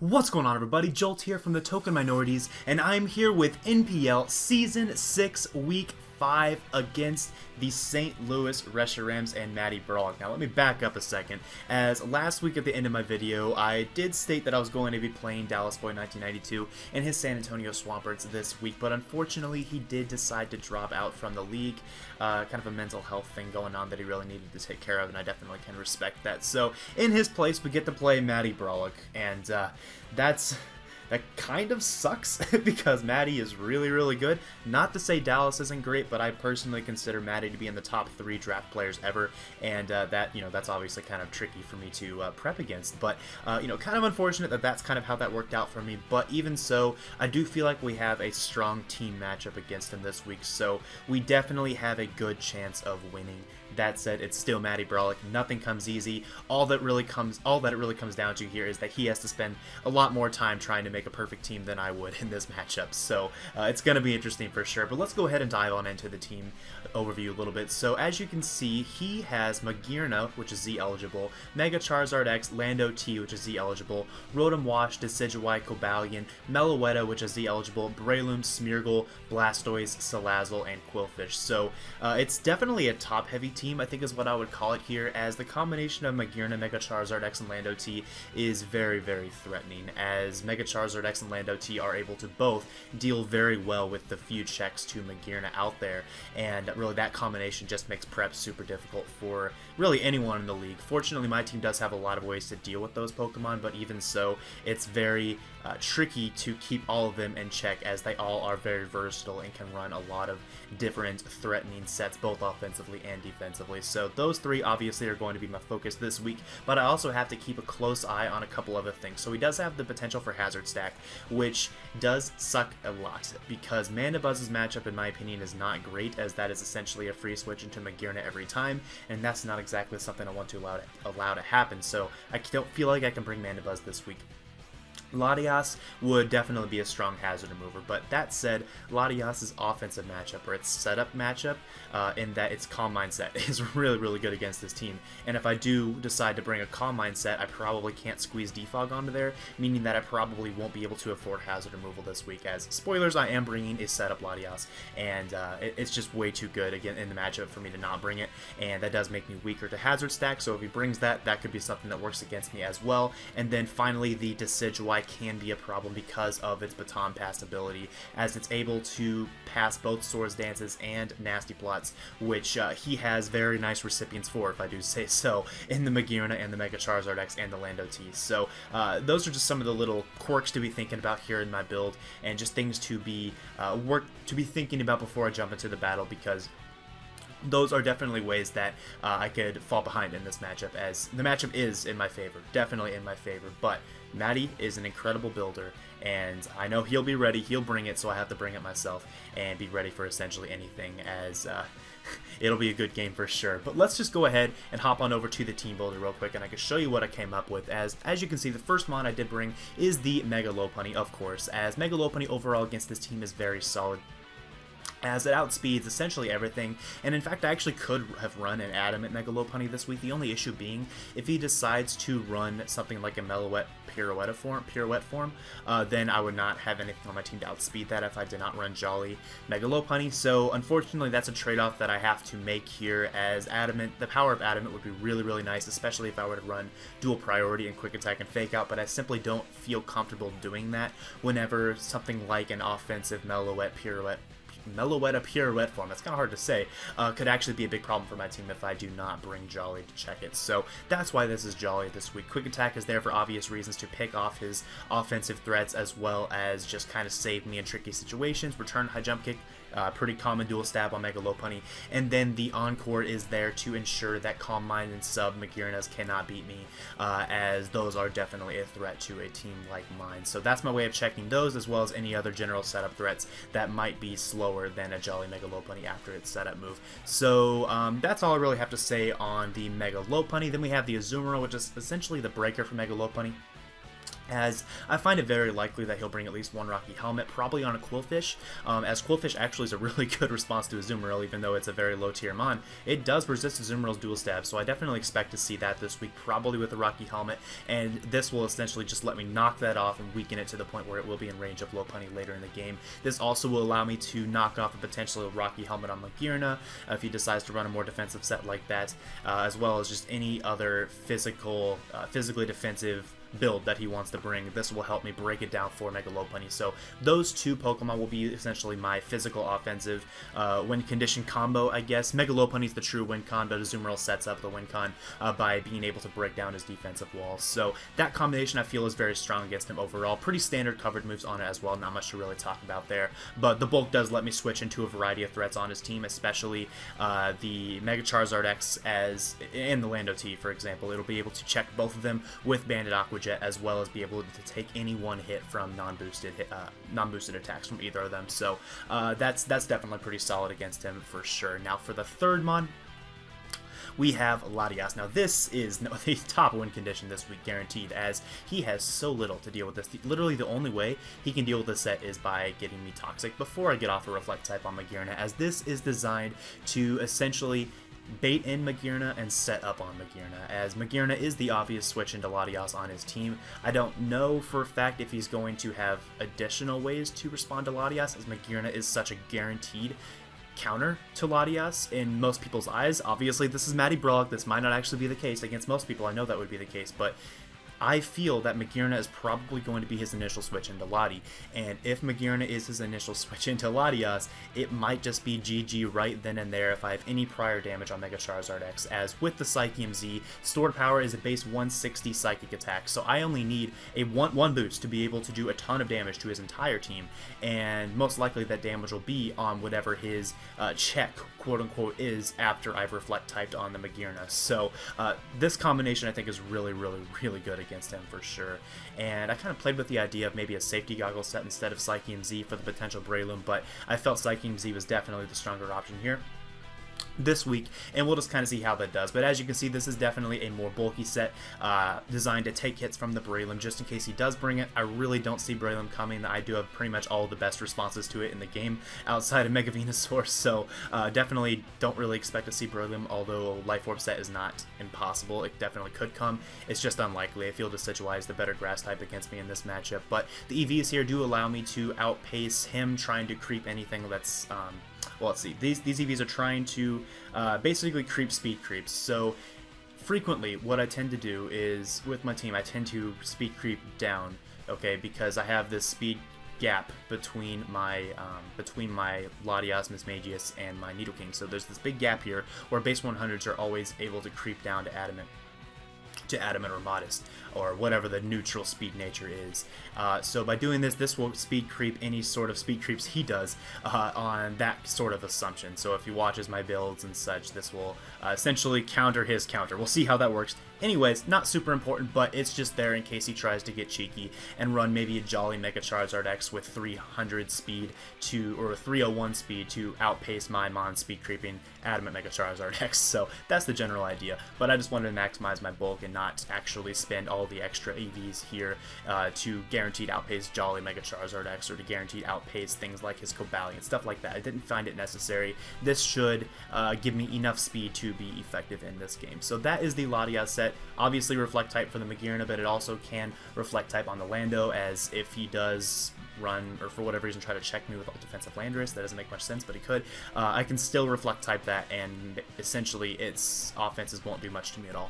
What's going on, everybody? Jolt here from the Token Minorities, and I'm here with NPL Season 6 Week 5 against the St. Louis Reshirams and Matty Brollic. Now let me back up a second, as last week at the end of my video I did state that I was going to be playing Dallas Boy 1992 and his San Antonio Swamperts this week, but unfortunately he did decide to drop out from the league. Kind of a mental health thing going on that he really needed to take care of, and I definitely can respect that. So in his place we get to play Matty Brollic, and that kind of sucks because Matty is really good. Not to say Dallas isn't great, but I personally consider Matty to be in the top 3 draft players ever, and that's obviously kind of tricky for me to prep against. But kind of unfortunate that that's kind of how that worked out for me. But even so, I do feel like we have a strong team matchup against him this week, so we definitely have a good chance of winning. That said, it's still Matty Brollic. Nothing comes easy. All that it really comes down to here is that he has to spend a lot more time trying to make a perfect team than I would in this matchup. So it's going to be interesting for sure. But let's go ahead and dive on into the team overview a little bit. So as you can see, he has Magearna, which is Z eligible, Mega Charizard X, Lando T, which is Z eligible, Rotom Wash, Decidueye, Cobalion, Meloetta, which is Z eligible, Breloom, Smeargle, Blastoise, Salazzle, and Quillfish. So it's definitely a top-heavy team, I think is what I would call it here, as the combination of Magearna, Mega Charizard X, and Lando T is very threatening, as Mega Charizard X and Lando T are able to both deal very well with the few checks to Magearna out there, and really that combination just makes prep super difficult for really anyone in the league. Fortunately, my team does have a lot of ways to deal with those Pokemon, but even so, it's very tricky to keep all of them in check, as they all are very versatile and can run a lot of different threatening sets, both offensively and defensively. So those 3 obviously are going to be my focus this week, but I also have to keep a close eye on a couple other things. So he does have the potential for Hazard Stack, which does suck a lot, because Mandabuzz's matchup, in my opinion, is not great, as that is essentially a free switch into Magearna every time, and that's not exactly something I want to allow to happen. So I don't feel like I can bring Mandabuzz this week. Latias would definitely be a strong hazard remover, but that said, Latias' offensive matchup, or its setup matchup, in that its Calm Mindset is really good against this team. And if I do decide to bring a Calm Mindset, I probably can't squeeze Defog onto there, meaning that I probably won't be able to afford hazard removal this week, as spoilers, I am bringing a setup Latias, and it's just way too good again in the matchup for me to not bring it, and that does make me weaker to hazard stack. So if he brings that, that could be something that works against me as well. And then finally, the Decidueye can be a problem because of its Baton Pass ability, as it's able to pass both Swords Dances and Nasty Plots, which he has very nice recipients for, if I do say so, in the Magearna and the Mega Charizard X and the Lando T. So those are just some of the little quirks to be thinking about here in my build, and just things to be thinking about before I jump into the battle, because those are definitely ways that I could fall behind in this matchup, as the matchup is in my favor, definitely in my favor. But Matty is an incredible builder, and I know he'll be ready, he'll bring it, so I have to bring it myself and be ready for essentially anything, as it'll be a good game for sure. But let's just go ahead and hop on over to the team builder real quick, and I can show you what I came up with. As you can see, the first mon I did bring is the Mega Lopunny, of course, as Mega Lopunny overall against this team is very solid, as it outspeeds essentially everything. And in fact, I actually could have run an Adamant Mega Lopunny this week, the only issue being if he decides to run something like a Meloetta Pirouette form, then I would not have anything on my team to outspeed that if I did not run Jolly Mega Lopunny. So unfortunately, that's a trade-off that I have to make here, as Adamant, the power of Adamant would be really nice, especially if I were to run dual priority and quick attack and fake out, but I simply don't feel comfortable doing that whenever something like an offensive Meloetta Pirouette form, that's kind of hard to say, could actually be a big problem for my team if I do not bring Jolly to check it. So that's why this is Jolly this week. Quick Attack is there for obvious reasons, to pick off his offensive threats, as well as just kind of save me in tricky situations. Return High Jump Kick, pretty common dual stab on Mega Lopunny, and then the Encore is there to ensure that Calm Mind and Sub Magearnas cannot beat me, as those are definitely a threat to a team like mine. So that's my way of checking those, as well as any other general setup threats that might be slower than a Jolly Mega Lopunny after its setup move. So that's all I really have to say on the Mega Lopunny. Then we have the Azumarill, which is essentially the breaker for Mega Lopunny. as I find it very likely that he'll bring at least one Rocky Helmet, probably on a Quillfish, as Quillfish actually is a really good response to Azumarill, even though it's a very low tier mon. It does resist Azumarill's dual stab, so I definitely expect to see that this week, probably with the Rocky Helmet, and this will essentially just let me knock that off and weaken it to the point where it will be in range of Lopunny later in the game. This also will allow me to knock off a potential Rocky Helmet on Magearna if he decides to run a more defensive set like that, as well as just any other physically defensive build that he wants to bring. This will help me break it down for Mega Lopunny. So those two Pokemon will be essentially my physical offensive win condition combo, I guess. Mega Lopunny is the true win con, but Azumarill sets up the win con by being able to break down his defensive walls. So that combination I feel is very strong against him overall. Pretty standard covered moves on it as well, not much to really talk about there. But the bulk does let me switch into a variety of threats on his team, especially the Mega Charizard X and the Lando T, for example. It'll be able to check both of them with Banded Aqua Jet, as well as be able to take any one hit from non-boosted attacks from either of them. So that's definitely pretty solid against him for sure. Now for the third mon, we have Latias. Now this is the top win condition this week, guaranteed, as he has so little to deal with this. Literally the only way he can deal with this set is by getting me Toxic before I get off a Reflect type on Magearna, as this is designed to essentially bait in Magearna and set up on Magearna, as Magearna is the obvious switch into Latias on his team. I don't know for a fact if he's going to have additional ways to respond to Latias, as Magearna is such a guaranteed counter to Latias in most people's eyes. Obviously, this is Matty Brollic. This might not actually be the case against most people. I know that would be the case, but I feel that Magearna is probably going to be his initial switch into Lati, and if Magearna is his initial switch into Latias, it might just be GG right then and there if I have any prior damage on Mega Charizard X, as with the Psychium Z, Stored Power is a base 160 Psychic attack, so I only need a one boost to be able to do a ton of damage to his entire team, and most likely that damage will be on whatever his check, quote-unquote, is after I've Reflect typed on the Magearna. So this combination I think is really good against him for sure. And I kind of played with the idea of maybe a safety goggle set instead of Psychium Z for the potential Breloom, but I felt Psychium Z was definitely the stronger option here this week, and we'll just kind of see how that does. But as you can see, this is definitely a more bulky set designed to take hits from the Breloom just in case he does bring it. I really don't see Breloom coming. I do have pretty much all the best responses to it in the game outside of Mega Venusaur, so definitely don't really expect to see Breloom, although Life Orb set is not impossible. It definitely could come. It's just unlikely. I feel Decidueye is the better grass type against me in this matchup, but the EVs here do allow me to outpace him trying to creep anything that's well, let's see. These EVs are trying to basically creep speed creeps. So frequently, what I tend to do is with my team, I tend to speed creep down, okay, because I have this speed gap between my Latias, Mismagius, and my Nidoking. So there's this big gap here where base 100s are always able to creep down to Adamant or Modest, or whatever the neutral speed nature is. So by doing this, this will speed creep any sort of speed creeps he does on that sort of assumption. So if he watches my builds and such, this will essentially counter his counter. We'll see how that works. Anyways, not super important, but it's just there in case he tries to get cheeky and run maybe a Jolly Mega Charizard X with 300 speed or 301 speed to outpace my Mon speed creeping Adamant Mega Charizard X. So that's the general idea, but I just wanted to maximize my bulk and not actually spend all the extra EVs here to guaranteed outpace Jolly Mega Charizard X or to guaranteed outpace things like his Cobalion, stuff like that. I didn't find it necessary. This should give me enough speed to be effective in this game. So that is the Latias set. Obviously Reflect type for the Magearna, but it also can Reflect type on the Lando, as if he does run, or for whatever reason try to check me with defensive Landorus, that doesn't make much sense, but he could. I can still Reflect type that, and essentially its offenses won't do much to me at all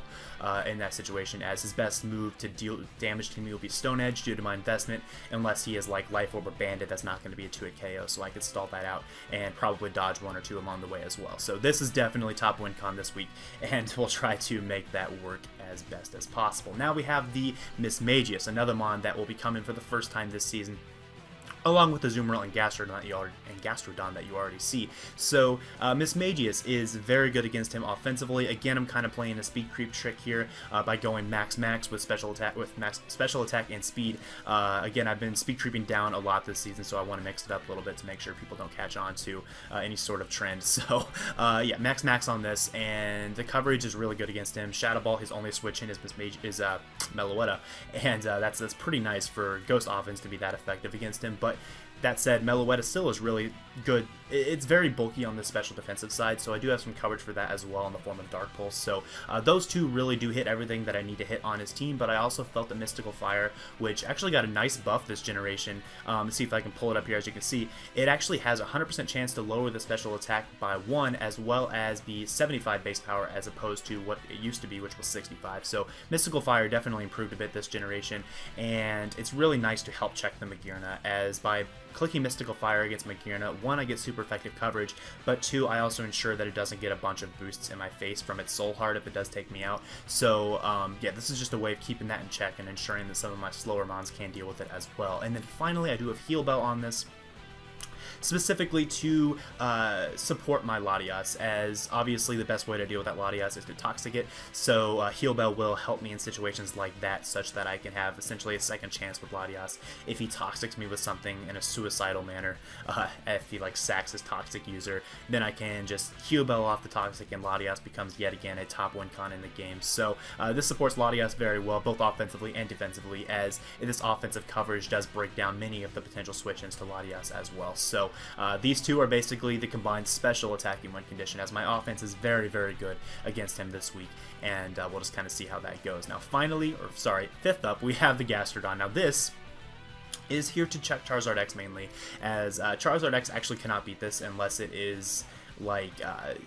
in that situation, as his best move to deal damage to me will be Stone Edge due to my investment, unless he is like Life Orb or Bandit. That's not going to be a 2-hit KO, so I could stall that out and probably dodge one or two along the way as well. So this is definitely top win con this week, and we'll try to make that work as best as possible. Now we have the Mismagius, another mon that will be coming for the first time this season along with the Azumarill and Gastrodon that you already see. So Miss Magius is very good against him offensively. Again, I'm kind of playing a speed creep trick here by going max with special attack and speed. Again, I've been speed creeping down a lot this season, so I want to mix it up a little bit to make sure people don't catch on to any sort of trend. So yeah, max on this, and the coverage is really good against him. Shadow Ball, his only switch in is Meloetta, and that's pretty nice for Ghost offense to be that effective against him. But that said, Meloetta still is really good. It's very bulky on the special defensive side, so I do have some coverage for that as well in the form of Dark Pulse. So those two really do hit everything that I need to hit on his team, but I also felt that Mystical Fire, which actually got a nice buff this generation. Let's see if I can pull it up here. As you can see, it actually has a 100% chance to lower the special attack by 1, as well as the 75 base power, as opposed to what it used to be, which was 65. So Mystical Fire definitely improved a bit this generation, and it's really nice to help check the Magearna, as by clicking Mystical Fire against Magearna, 1, I get super effective coverage, but 2, I also ensure that it doesn't get a bunch of boosts in my face from its Soul Heart if it does take me out. So yeah, this is just a way of keeping that in check and ensuring that some of my slower mons can deal with it as well. And then finally, I do have Heal Bell on this, specifically to support my Latias, as obviously the best way to deal with that Latias is to Toxic it, so Heal Bell will help me in situations like that, such that I can have essentially a second chance with Latias if he Toxics me with something in a suicidal manner. If he like sacks his Toxic user, then I can just Heal Bell off the Toxic, and Latias becomes yet again a top win con in the game. So this supports Latias very well, both offensively and defensively, as this offensive coverage does break down many of the potential switch-ins to Latias as well. So these two are basically the combined special attacking win condition, as my offense is very good against him this week, and we'll just kind of see how that goes. Now fifth up, we have the Gastrodon. Now this is here to check Charizard X mainly, as Charizard X actually cannot beat this unless it is like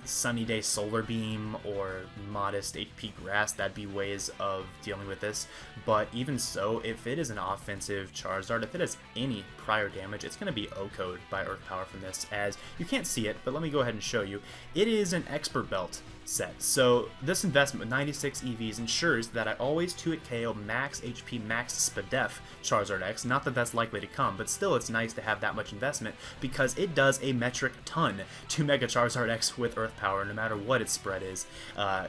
Sunny Day Solar Beam or Modest HP Grass. That'd be ways of dealing with this. But even so, if it is an offensive Charizard, if it has any prior damage, it's going to be O-Code by Earth Power from this, as you can't see it, but let me go ahead and show you. It is an Expert Belt set. So this investment with 96 EVs ensures that I always 2-hit KO max HP, max Spadef Charizard X. Not that that's likely to come, but still it's nice to have that much investment, because it does a metric ton to Mega Charizard X with Earth Power, no matter what its spread is,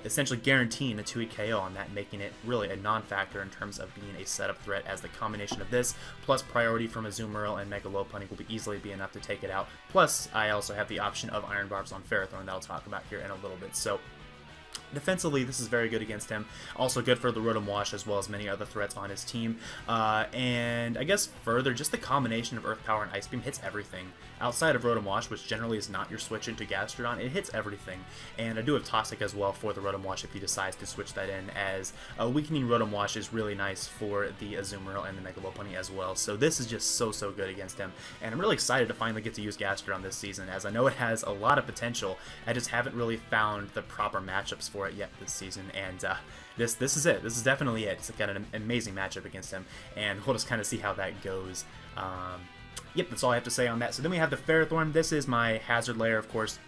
essentially guaranteeing a 2-hit KO on that, making it really a non-factor in terms of being a setup threat, as the combination of this plus priority from Azumarill and Mega Lopunny will easily be enough to take it out. Plus, I also have the option of Iron Barbs on Ferrothorn that I'll talk about here in a little bit. So defensively, this is very good against him. Also good for the Rotom Wash, as well as many other threats on his team. And I guess further, just the combination of Earth Power and Ice Beam hits everything. Outside of Rotom Wash, which generally is not your switch into Gastrodon, it hits everything. And I do have Toxic as well for the Rotom Wash if he decides to switch that in, as a weakening Rotom Wash is really nice for the Azumarill and the Mega Lopunny as well. So this is just so good against him. And I'm really excited to finally get to use Gastrodon this season, as I know it has a lot of potential. I just haven't really found the proper matchups for it yet this season, and this is it. This is definitely it. It's got an amazing matchup against him, and we'll just kind of see how that goes. Yep, that's all I have to say on that. So then we have the Ferrothorn. This is my Hazard Layer, of course,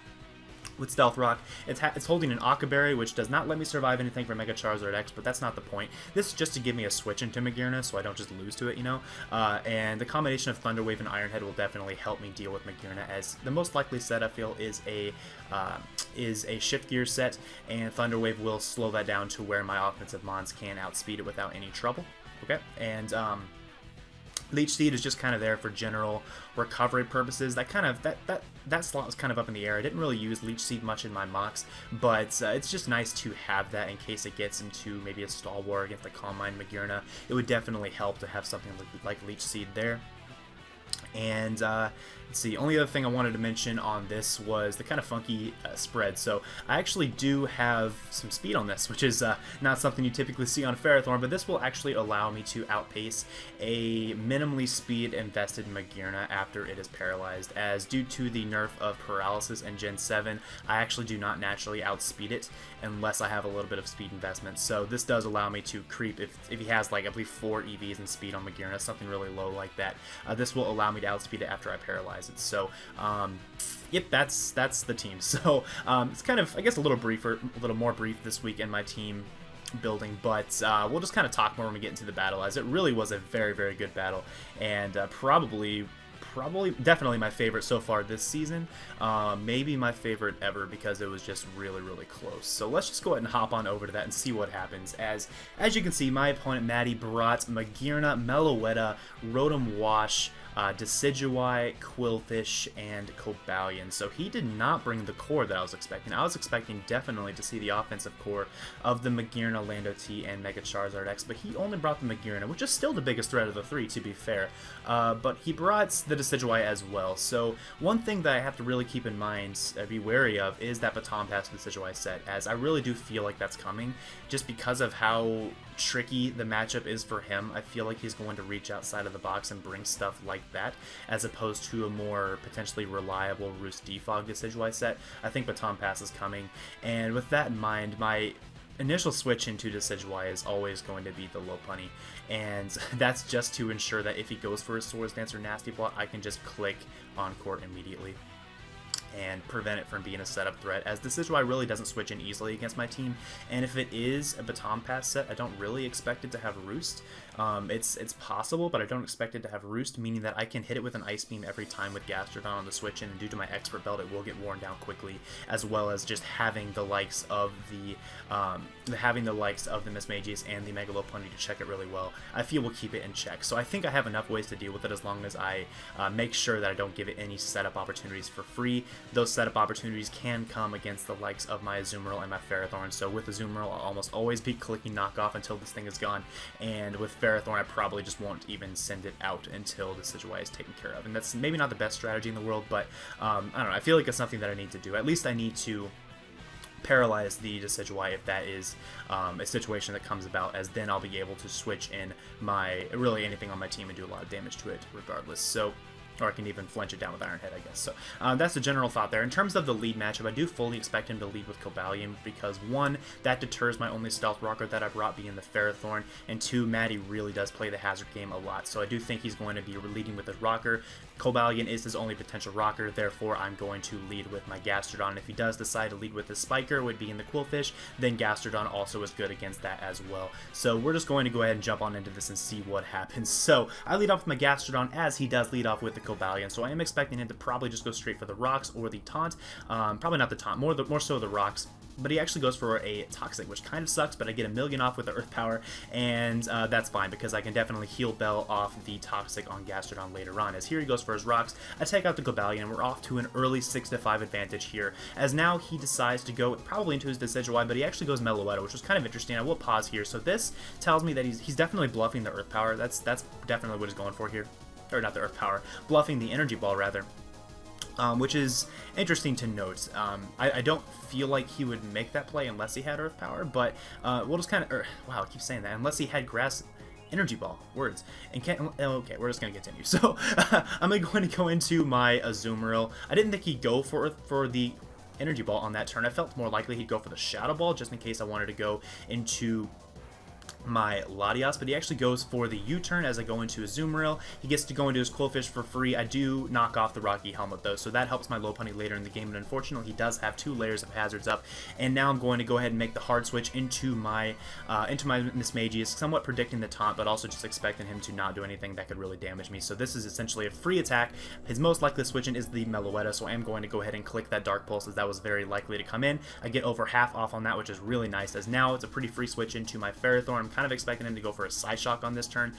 with Stealth Rock. It's holding an Aqua Berry, which does not let me survive anything from Mega Charizard X, but that's not the point. This is just to give me a switch into Magearna, so I don't just lose to it, you know? And the combination of Thunder Wave and Iron Head will definitely help me deal with Magearna, as the most likely set, I feel, is a Shift Gear set, and Thunder Wave will slow that down to where my offensive mons can outspeed it without any trouble. Okay, and Leech Seed is just kind of there for general recovery purposes. That slot was kind of up in the air. I didn't really use Leech Seed much in my mocks, but it's just nice to have that in case it gets into maybe a stall war against the Calm Mind Magearna. It would definitely help to have something like Leech Seed there. And let's see, only other thing I wanted to mention on this was the kind of funky spread. So I actually do have some speed on this, which is not something you typically see on Ferrothorn, but this will actually allow me to outpace a minimally speed invested Magearna after it is paralyzed, as due to the nerf of paralysis in Gen 7, I actually do not naturally outspeed it unless I have a little bit of speed investment. So this does allow me to creep if he has, like, I believe 4 EVs in speed on Magearna, something really low like that. This will allow me to outspeed it after I paralyze it. So yep, that's the team. So it's kind of, I guess, a little more brief this week in my team building, but we'll just kind of talk more when we get into the battle, as it really was a very good battle, and probably probably, definitely my favorite so far this season. Maybe my favorite ever because it was just really, really close. So let's just go ahead and hop on over to that and see what happens. As you can see, my opponent Matty brought Magearna, Meloetta, Rotom Wash, Decidueye, Quillfish, and Cobalion. So he did not bring the core that I was expecting. I was expecting definitely to see the offensive core of the Magearna, Lando T, and Mega Charizard X, but he only brought the Magearna, which is still the biggest threat of the three, to be fair. But he brought the Decidueye as well. So one thing that I have to really keep in mind, be wary of, is that Baton Pass Decidueye set, as I really do feel like that's coming, just because of how tricky the matchup is for him. I feel like he's going to reach outside of the box and bring stuff like that, as opposed to a more potentially reliable Roost Defog Decidueye set. I think Baton Pass is coming, and with that in mind, my initial switch into Decidueye is always going to be the Lopunny, and that's just to ensure that if he goes for a Swords Dance or Nasty Plot, I can just click on court immediately and prevent it from being a setup threat, as Decidueye really doesn't switch in easily against my team, and if it is a Baton Pass set, I don't really expect it to have Roost. It's possible, but I don't expect it to have Roost, meaning that I can hit it with an Ice Beam every time with Gastrodon on the switch, and due to my Expert Belt, it will get worn down quickly, as well as just having the likes of the Mismagius and the Mega Lopunny to check it really well. I feel will keep it in check. So I think I have enough ways to deal with it as long as I make sure that I don't give it any setup opportunities for free. Those setup opportunities can come against the likes of my Azumarill and my Ferrothorn. So with Azumarill, I'll almost always be clicking knockoff until this thing is gone, and with Ferrothorn, I probably just won't even send it out until the Decidueye is taken care of. And that's maybe not the best strategy in the world, but I don't know, I feel like it's something that I need to do. At least I need to paralyze the Decidueye if that is a situation that comes about, as then I'll be able to switch in my really anything on my team and do a lot of damage to it regardless. So, or I can even flinch it down with Iron Head, I guess. So that's the general thought there. In terms of the lead matchup, I do fully expect him to lead with Cobalion because, one, that deters my only Stealth Rocker that I brought being the Ferrothorn, and two, Matty really does play the Hazard game a lot, so I do think he's going to be leading with his Rocker. Cobalion is his only potential Rocker, therefore I'm going to lead with my Gastrodon. If he does decide to lead with his Spiker, would be in the Quillfish, then Gastrodon also is good against that as well. So we're just going to go ahead and jump on into this and see what happens. So I lead off with my Gastrodon, as he does lead off with the Cobalion, so I am expecting him to probably just go straight for the Rocks or the Taunt. Probably not the Taunt, more so the Rocks. But he actually goes for a Toxic, which kind of sucks, but I get a million off with the Earth Power, and that's fine, because I can definitely heal Bell off the Toxic on Gastrodon later on. As here he goes for his Rocks, I take out the Cobalion, and we're off to an early 6-5 advantage here, as now he decides to go probably into his Decidueye, but he actually goes Meloetta, which was kind of interesting. I will pause here. So this tells me that he's definitely bluffing the Earth Power. That's definitely what he's going for here. Or not the Earth Power, bluffing the Energy Ball, rather. Which is interesting to note. I don't feel like he would make that play unless he had Earth Power, but we'll just kind of, wow, I keep saying that, unless he had Grass Energy Ball, words, and can't, okay, we're just going to continue. So, I'm going to go into my Azumarill. I didn't think he'd go for the Energy Ball on that turn. I felt more likely he'd go for the Shadow Ball, just in case I wanted to go into my Latias, but he actually goes for the U-turn as I go into Azumarill. He gets to go into his Quillfish for free. I do knock off the Rocky Helmet though, so that helps my Lopunny later in the game, but unfortunately he does have 2 layers of hazards up, and now I'm going to go ahead and make the hard switch into my Mismagius, somewhat predicting the taunt, but also just expecting him to not do anything that could really damage me. So this is essentially a free attack. His most likely switch in is the Meloetta, so I am going to go ahead and click that Dark Pulse, as that was very likely to come in. I get over half off on that, which is really nice, as now it's a pretty free switch into my Ferrothorn. I'm kind of expecting him to go for a Psyshock on this turn,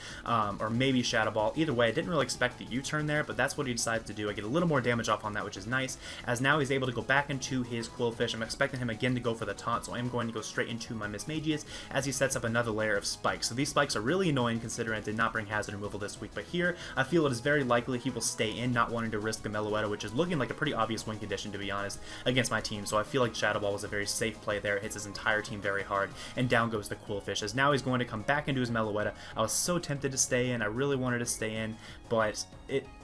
or maybe Shadow Ball. Either way, I didn't really expect the U-turn there, but that's what he decided to do. I get a little more damage off on that, which is nice, as now he's able to go back into his Quillfish. I'm expecting him again to go for the taunt, so I am going to go straight into my Mismagius as he sets up another layer of spikes. So these spikes are really annoying considering I did not bring hazard removal this week, but here I feel it is very likely he will stay in, not wanting to risk the Meloetta, which is looking like a pretty obvious win condition, to be honest, against my team. So I feel like Shadow Ball was a very safe play there. It hits his entire team very hard, and down goes the Quillfish, as now he's going to come back into his Meloetta. I was so tempted to stay in. I really wanted to stay in, but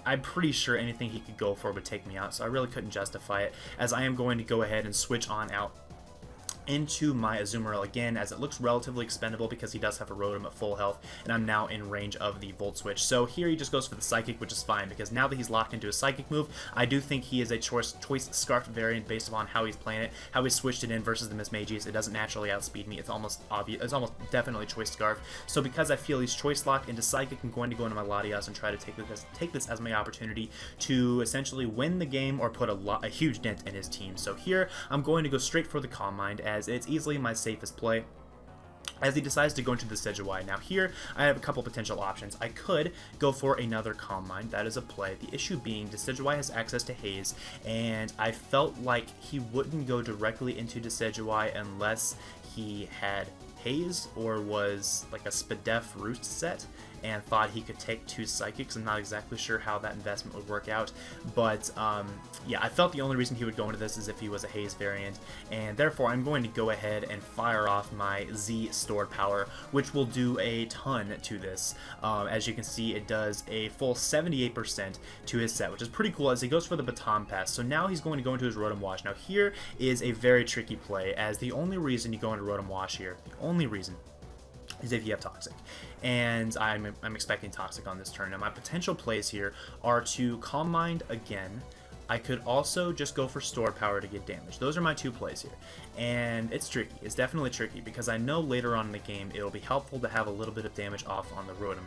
I'm pretty sure anything he could go for would take me out, so I really couldn't justify it, as I am going to go ahead and switch on out into my Azumarill again, as it looks relatively expendable because he does have a Rotom at full health, and I'm now in range of the Volt Switch. So here he just goes for the Psychic, which is fine, because now that he's locked into a Psychic move, I do think he is a choice Scarf variant based upon how he's playing it, how he switched it in versus the Mismagius. It doesn't naturally outspeed me. It's almost obvious. It's almost definitely Choice Scarf. So because I feel he's Choice Locked into Psychic, I'm going to go into my Latias and try to take this as my opportunity to essentially win the game or put a huge dent in his team. So here I'm going to go straight for the Calm Mind, as it's easily my safest play, as he decides to go into the Decidueye. Now here, I have a couple potential options. I could go for another Calm Mind. That is a play. The issue being, Decidueye has access to Haze, and I felt like he wouldn't go directly into Decidueye unless he had Haze or was like a Spadef Roost set and thought he could take 2 Psychics. I'm not exactly sure how that investment would work out, but yeah, I felt the only reason he would go into this is if he was a Haze variant, and therefore I'm going to go ahead and fire off my Z Stored Power, which will do a ton to this. As you can see, it does a full 78% to his set, which is pretty cool, as he goes for the Baton Pass. So now he's going to go into his Rotom Wash. Now here is a very tricky play, as the only reason you go into Rotom Wash here, the only reason, is if you have Toxic, and I'm expecting Toxic on this turn. Now my potential plays here are to Calm Mind again. I could also just go for Stored Power to get damage. Those are my 2 plays here, and it's tricky. It's definitely tricky, because I know later on in the game it'll be helpful to have a little bit of damage off on the Rotom.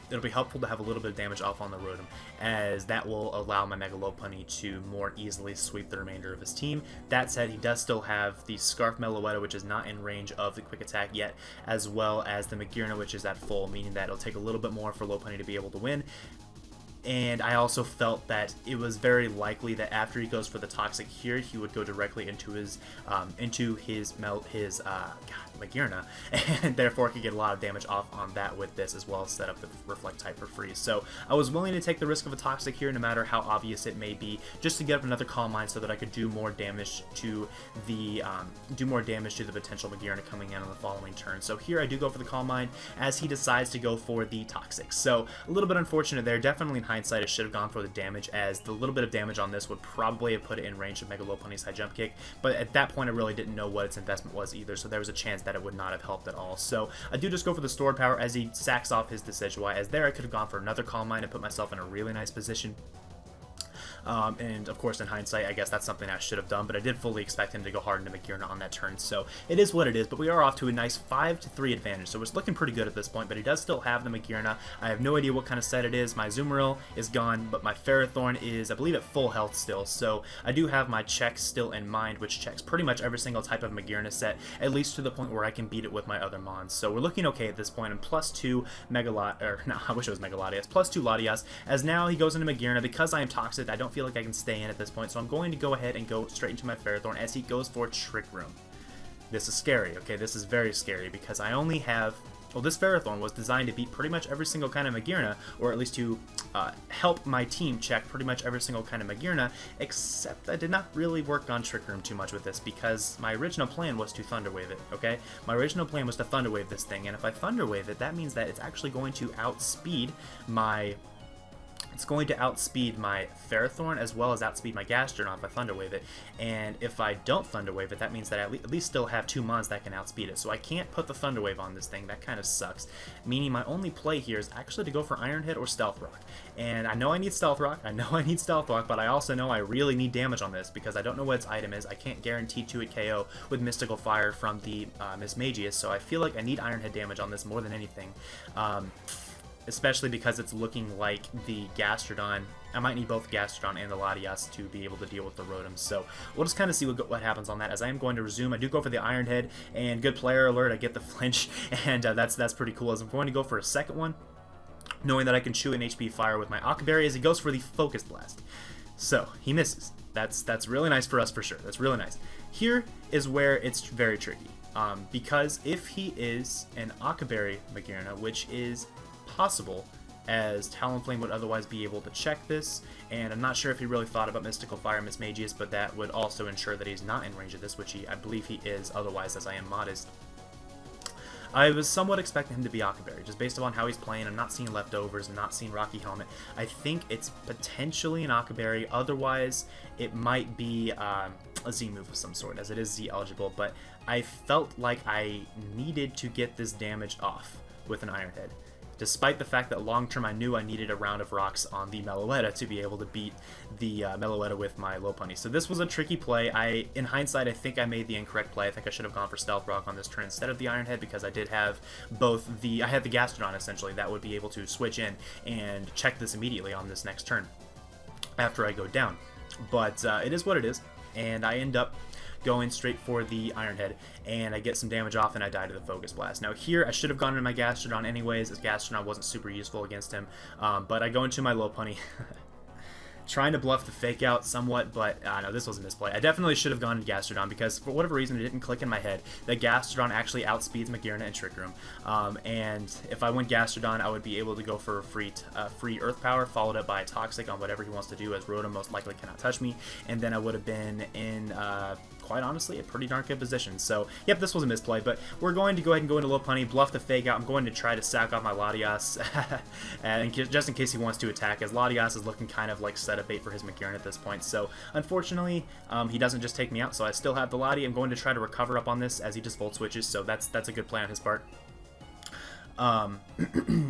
It'll be helpful to have a little bit of damage off on the Rotom, as that will allow my Mega Lopunny to more easily sweep the remainder of his team. That said, he does still have the Scarf Meloetta, which is not in range of the Quick Attack yet, as well as the Magearna, which is at full, meaning that it'll take a little bit more for Lopunny to be able to win. And I also felt that it was very likely that after he goes for the Toxic here, he would go directly into his Magearna, and therefore could get a lot of damage off on that with this, as well as set up the Reflect type for free. So I was willing to take the risk of a Toxic here, no matter how obvious it may be, just to get up another Calm Mind so that I could do more damage to the potential Magearna coming in on the following turn. So here I do go for the Calm Mind, as he decides to go for the Toxic. So a little bit unfortunate there. Definitely in hindsight, I should have gone for the damage, as the little bit of damage on this would probably have put it in range of Mega Lopunny's High Jump Kick, but at that point I really didn't know what its investment was either, so there was a chance that it would not have helped at all. So I do just go for the Stored Power as he sacks off his Decidueye, as there I could have gone for another Calm Mind and put myself in a really nice position. And of course, in hindsight, I guess that's something I should have done, but I did fully expect him to go hard into Magearna on that turn, so it is what it is. But we are off to a nice 5-3 advantage, so it's looking pretty good at this point. But he does still have the Magearna. I have no idea what kind of set it is. My Azumarill is gone, but my Ferrothorn is, I believe, at full health still, so I do have my check still in mind, which checks pretty much every single type of Magearna set, at least to the point where I can beat it with my other Mons. So we're looking okay at this point, and +2 I wish it was Mega Latias, +2 Latias, as now he goes into Magearna. Because I am Toxic, I don't feel like I can stay in at this point, so I'm going to go ahead and go straight into my Ferrothorn as he goes for Trick Room. This is scary, okay? This is very scary, because I only have... Well, this Ferrothorn was designed to beat pretty much every single kind of Magearna, or at least to help my team check pretty much every single kind of Magearna, except I did not really work on Trick Room too much with this, because my original plan was to Thunder Wave it, okay? My original plan was to Thunder Wave this thing, and if I Thunder Wave it, that means that it's actually going to outspeed my... It's going to outspeed my Ferrothorn as well as outspeed my Gastrodon if I Thunder Wave it. And if I don't Thunder Wave it, that means that I at least still have 2 Mons that can outspeed it. So I can't put the Thunder Wave on this thing. That kind of sucks. Meaning my only play here is actually to go for Iron Hit or Stealth Rock. And I know I need Stealth Rock. I know I need Stealth Rock, but I also know I really need damage on this because I don't know what its item is. I can't guarantee 2-hit KO with Mystical Fire from the Mismagius. So I feel like I need Iron Hit damage on this more than anything. Especially because it's looking like the Gastrodon. I might need both Gastrodon and the Latias to be able to deal with the Rotom. So we'll just kind of see what happens on that as I am going to resume. I do go for the Iron Head, and good player alert, I get the flinch, and that's pretty cool. As I'm going to go for a second one, knowing that I can chew an HP Fire with my Octoberry as he goes for the Focus Blast. So he misses. That's really nice for us for sure. That's really nice. Here is where it's very tricky. Because if he is an Octoberry Magearna, which is possible, as Talonflame would otherwise be able to check this, and I'm not sure if he really thought about Mystical Fire Mismagius, but that would also ensure that he's not in range of this, which I believe he is otherwise, as I am modest. I was somewhat expecting him to be Octoberry, just based upon how he's playing. I'm not seeing Leftovers, I'm not seeing Rocky Helmet. I think it's potentially an Octoberry, otherwise it might be a Z move of some sort, as it is Z eligible, but I felt like I needed to get this damage off with an Iron Head. Despite the fact that long term I knew I needed a round of rocks on the Meloetta to be able to beat the Meloetta with my Lopunny. So this was a tricky play. In hindsight, I think I made the incorrect play. I think I should have gone for Stealth Rock on this turn instead of the Iron Head, because I did have I had the Gastrodon essentially that would be able to switch in and check this immediately on this next turn after I go down. But it is what it is, and I end up going straight for the Iron Head, and I get some damage off, and I die to the Focus Blast. Now here, I should have gone into my Gastrodon anyways, as Gastrodon wasn't super useful against him, but I go into my Lopunny, trying to bluff the Fake Out somewhat, but no, this was a misplay. I definitely should have gone into Gastrodon, because for whatever reason, it didn't click in my head that Gastrodon actually outspeeds Magearna and Trick Room, and if I went Gastrodon, I would be able to go for free Earth Power, followed up by a Toxic on whatever he wants to do, as Rotom most likely cannot touch me, and then I would have been in quite honestly, a pretty darn good position. So, yep, this was a misplay, but we're going to go ahead and go into Lopunny, bluff the Fake Out. I'm going to try to sack off my Latias, and just in case he wants to attack, as Latias is looking kind of like set a bait for his Magearna at this point. So, unfortunately, he doesn't just take me out, so I still have the Lati. I'm going to try to recover up on this as he just Volt Switches, so that's a good play on his part.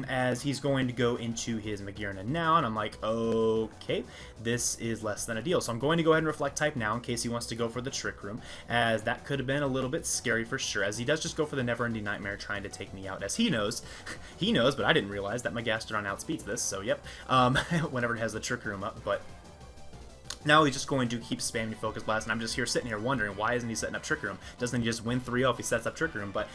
As he's going to go into his Magearna now, and I'm like, okay, this is less than ideal. So I'm going to go ahead and Reflect type now in case he wants to go for the Trick Room, as that could have been a little bit scary for sure, as he does just go for the Never-Ending Nightmare trying to take me out, as he knows, but I didn't realize that my Gastrodon outspeeds this, so yep, whenever it has the Trick Room up, but now he's just going to keep spamming Focus Blast, and I'm just here sitting here wondering, why isn't he setting up Trick Room? Doesn't he just win 3-0 if he sets up Trick Room? But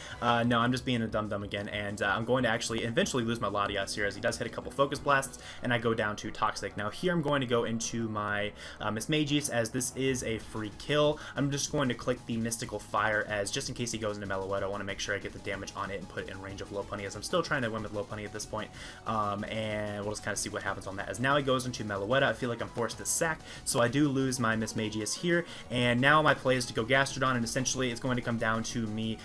no, I'm just being a dum-dum again, and I'm going to actually eventually lose my Latias here, as he does hit a couple Focus Blasts, and I go down to Toxic. Now here I'm going to go into my Mismagius, as this is a free kill. I'm just going to click the Mystical Fire, as just in case he goes into Meloetta, I want to make sure I get the damage on it and put it in range of Lopunny, as I'm still trying to win with Lopunny at this point, and we'll just kind of see what happens on that. As now he goes into Meloetta, I feel like I'm forced to sack, so I do lose my Mismagius here, and now my play is to go Gastrodon, and essentially it's going to come down to me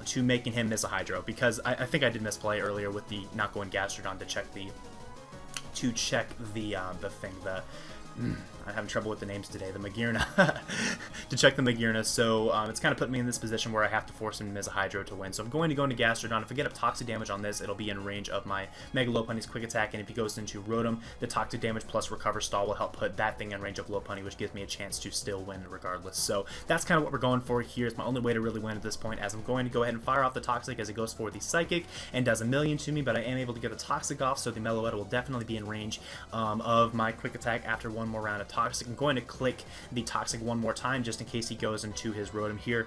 to making him miss a Hydro, because I think I did misplay earlier with the not going Gastrodon to check the I'm having trouble with the names today, the Magearna, to check the Magearna, so it's kind of put me in this position where I have to force him to miss a Hydro to win. So I'm going to go into Gastrodon. If I get up Toxic damage on this, it'll be in range of my Mega Lopunny's Quick Attack, and if he goes into Rotom, the Toxic damage plus Recover Stall will help put that thing in range of Lopunny, which gives me a chance to still win regardless. So that's kind of what we're going for here. It's my only way to really win at this point, as I'm going to go ahead and fire off the Toxic as it goes for the Psychic, and does a million to me, but I am able to get the Toxic off, so the Meloetta will definitely be in range of my Quick Attack after one more round of Toxic. I'm going to click the Toxic one more time just in case he goes into his Rotom here.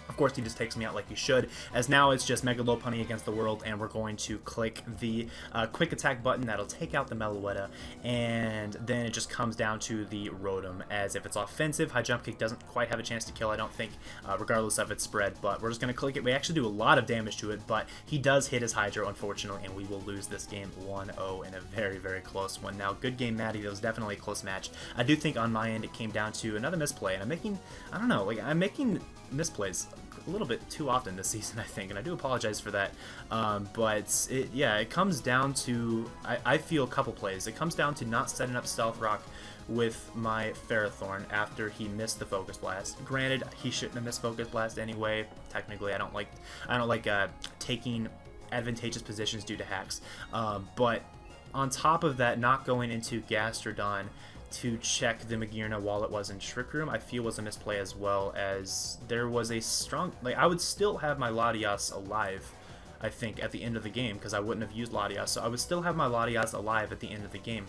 Of course, he just takes me out like he should, as now it's just Mega Lopunny against the world, and we're going to click the Quick Attack button. That'll take out the Meloetta, and then it just comes down to the Rotom, as if it's offensive, High Jump Kick doesn't quite have a chance to kill, I don't think, regardless of its spread, but we're just going to click it. We actually do a lot of damage to it, but he does hit his Hydro, unfortunately, and we will lose this game 1-0 in a very, very close one. Now, good game, Matty. That was definitely a close match. I do think on my end it came down to another misplay, and I'm making misplays a little bit too often this season, I think, and I do apologize for that, but it comes down to, I feel, a couple plays. It comes down to not setting up Stealth Rock with my Ferrothorn after he missed the Focus Blast. Granted, he shouldn't have missed Focus Blast anyway. Technically, I don't like taking advantageous positions due to hacks, but on top of that, not going into Gastrodon to check the Magearna while it was in Trick Room, I feel was a misplay, as well as there was a strong, I would still have my Latias alive, I think, at the end of the game, because I wouldn't have used Latias, so I would still have my Latias alive at the end of the game.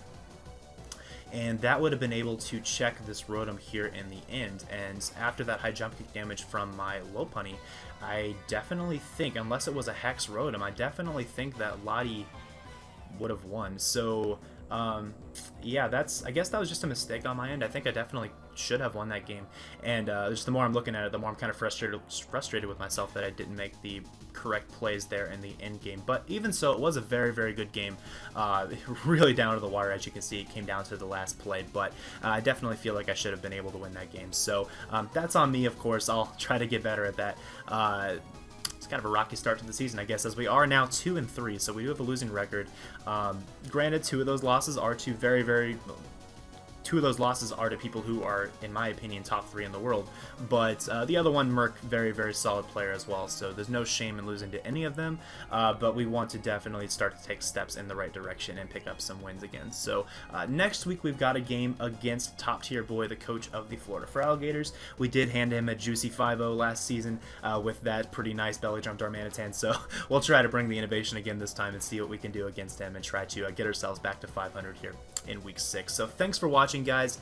And that would have been able to check this Rotom here in the end, and after that High Jump Kick damage from my Lopunny, I definitely think, unless it was a Hex Rotom, I definitely think that Lati would have won. So yeah, I guess that was just a mistake on my end. I think I definitely should have won that game, and just the more I'm looking at it, the more I'm kind of frustrated with myself that I didn't make the correct plays there in the end game. But even so, it was a very, very good game, really down to the wire. As you can see, it came down to the last play, but I definitely feel like I should have been able to win that game. So that's on me, of course. I'll try to get better at that. It's kind of a rocky start to the season, I guess, as we are now 2-3, so we do have a losing record. Granted, 2 of those losses are to very, very 2 of those losses are to people who are, in my opinion, top 3 in the world. But the other one, Merc, very, very solid player as well. So there's no shame in losing to any of them. But we want to definitely start to take steps in the right direction and pick up some wins again. So next week we've got a game against top tier boy, the coach of the Florida for Alligators. We did hand him a juicy 5-0 last season with that pretty nice belly drum Darmanitan. So we'll try to bring the innovation again this time and see what we can do against him and try to get ourselves back to 500 here in week 6. So thanks for watching, guys.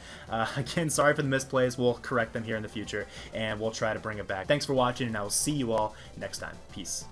Again, sorry for the misplays. We'll correct them here in the future and we'll try to bring it back. Thanks for watching, and I will see you all next time. Peace.